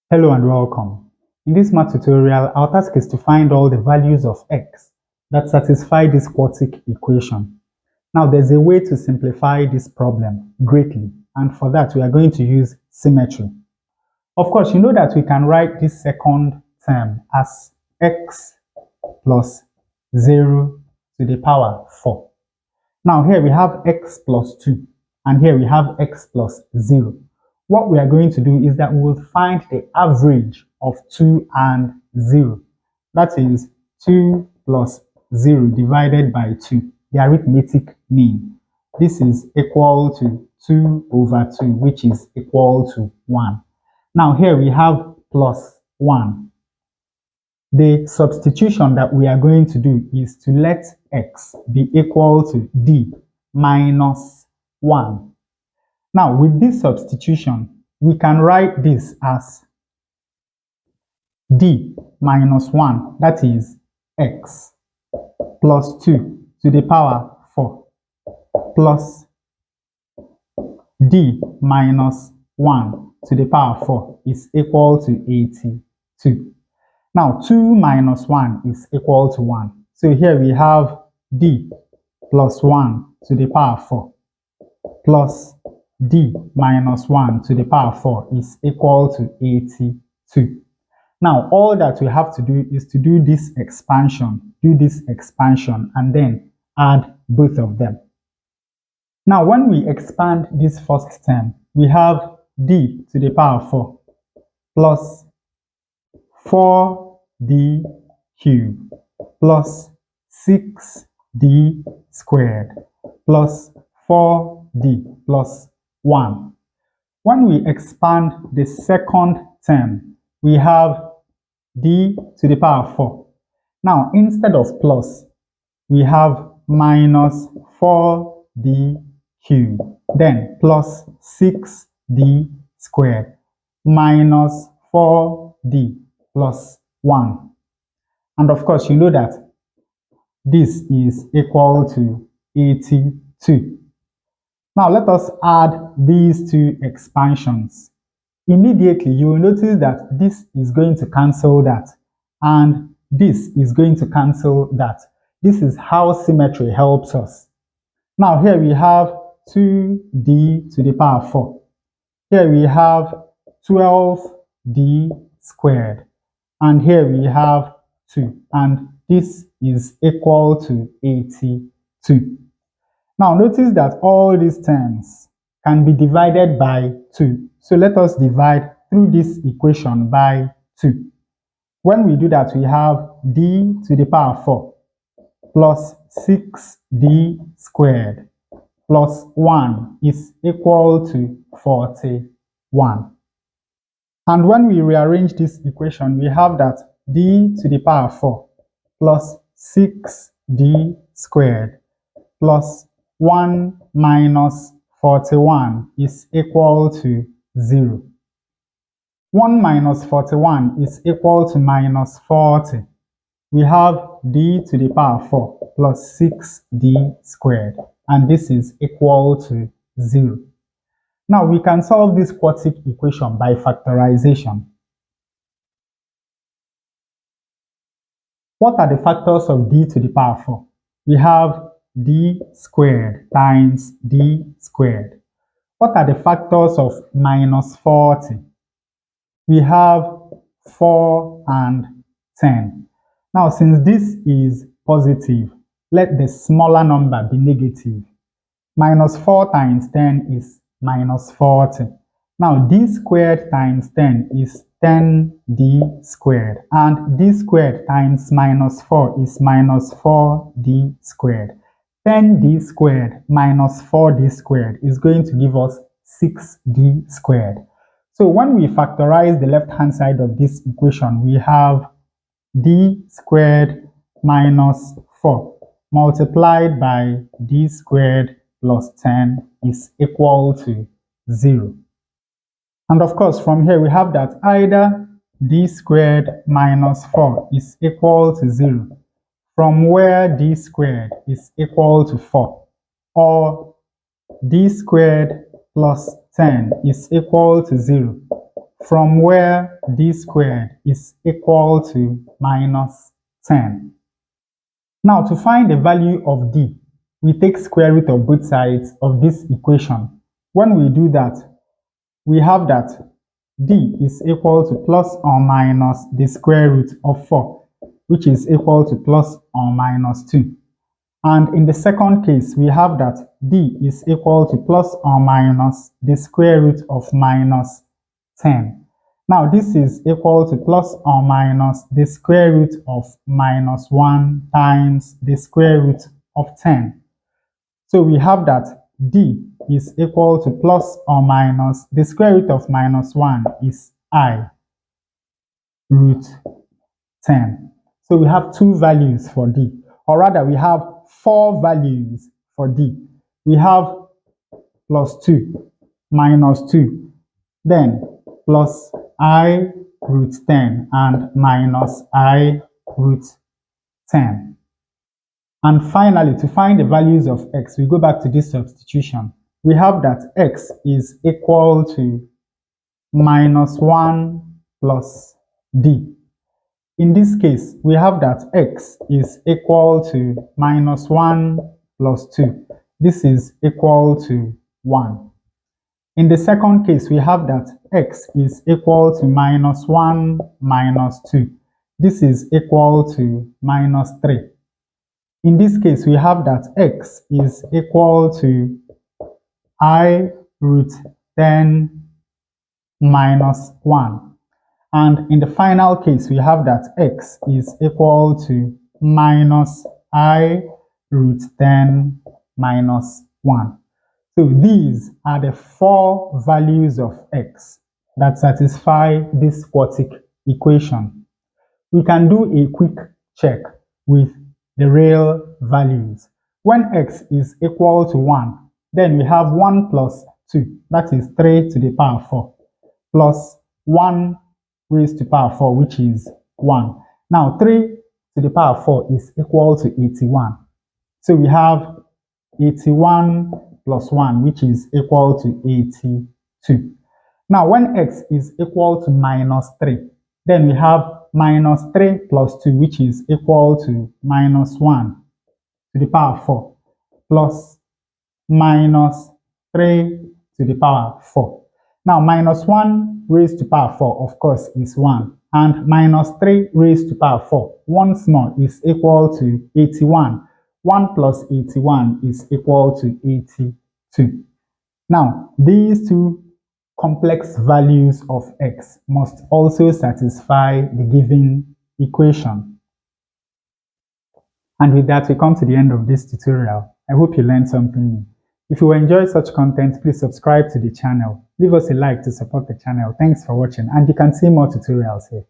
Hello and welcome. In this math tutorial, our task is to find all the values of x that satisfy this quartic equation. Now, there's a way to simplify this problem greatly, and for that, we are going to use symmetry. Of course, you know that we can write this second term as x plus 0 to the power 4. Now, here we have x plus 2, and here we have x plus 0. What we are going to do is that we will find the average of 2 and 0. That is 2 plus 0 divided by 2, the arithmetic mean. This is equal to 2 over 2, which is equal to 1. Now here we have plus 1. The substitution that we are going to do is to let x be equal to d minus 1. Now, with this substitution, we can write this as d minus 1, that is x, plus 2 to the power 4, plus d minus 1 to the power 4 is equal to 82. Now, 2 minus 1 is equal to 1. So here we have d plus 1 to the power 4 plus d minus 1 to the power 4 is equal to 82. Now, all that we have to do is to do this expansion, and then add both of them. Now, when we expand this first term, we have d to the power 4 plus 4d cubed plus 6d squared plus 4d plus 1. When we expand the second term, we have d to the power 4. Now, instead of plus, we have minus 4d cubed, then plus 6d squared minus 4d plus 1. And of course, you know that this is equal to 82. Now let us add these two expansions. Immediately you will notice that this is going to cancel that, and this is going to cancel that. This is how symmetry helps us. Now here we have 2d to the power 4. Here we have 12d squared. And here we have 2. And this is equal to 82. Now notice that all these terms can be divided by 2. So let us divide through this equation by 2. When we do that, we have d to the power 4 plus 6d squared plus 1 is equal to 41. And when we rearrange this equation, we have that d to the power 4 plus 6d squared plus 1 minus 41 is equal to 0. 1 minus 41 is equal to minus 40. We have d to the power 4 plus 6d squared, and this is equal to 0. Now we can solve this quartic equation by factorization. What are the factors of d to the power 4? We have d squared times d squared. What are the factors of minus 40? We have 4 and 10. Now, since this is positive, let the smaller number be negative. Minus 4 times 10 is minus 40. Now, d squared times 10 is 10d squared. And d squared times minus 4 is minus 4d squared. 10d squared minus 4d squared is going to give us 6d squared. So when we factorize the left-hand side of this equation, we have d squared minus 4 multiplied by d squared plus 10 is equal to 0. And of course, from here we have that either d squared minus 4 is equal to 0, from where d squared is equal to 4, or d squared plus 10 is equal to 0, from where d squared is equal to minus 10. Now, to find the value of d, we take square root of both sides of this equation. When we do that, we have that d is equal to plus or minus the square root of 4, which is equal to plus or minus 2. And in the second case, we have that d is equal to plus or minus the square root of minus 10. Now, this is equal to plus or minus the square root of minus 1 times the square root of 10. So we have that d is equal to plus or minus the square root of minus 1 is I root 10. So we have two values for d, or rather we have four values for d. We have plus 2, minus 2, then plus I root 10 and minus I root 10. And finally, to find the values of x, we go back to this substitution. We have that x is equal to minus 1 plus d. In this case, we have that x is equal to minus 1 plus 2. This is equal to 1. In the second case, we have that x is equal to minus 1 minus 2. This is equal to minus 3. In this case, we have that x is equal to I root 10 minus 1. And in the final case, we have that x is equal to minus I root 10 minus 1. So these are the four values of x that satisfy this quartic equation. We can do a quick check with the real values. When x is equal to 1, then we have 1 plus 2, that is 3 to the power 4, plus 1 raised to power 4, which is 1. Now, 3 to the power 4 is equal to 81. So we have 81 plus 1, which is equal to 82. Now, when x is equal to minus 3, then we have minus 3 plus 2, which is equal to minus 1 to the power 4, plus minus 3 to the power 4. Now, minus 1 raised to power 4, of course, is 1. And minus 3 raised to power 4, once more, is equal to 81. 1 plus 81 is equal to 82. Now, these two complex values of x must also satisfy the given equation. And with that, we come to the end of this tutorial. I hope you learned something new. If you enjoy such content, please subscribe to the channel. Leave us a like to support the channel. Thanks for watching, and you can see more tutorials here.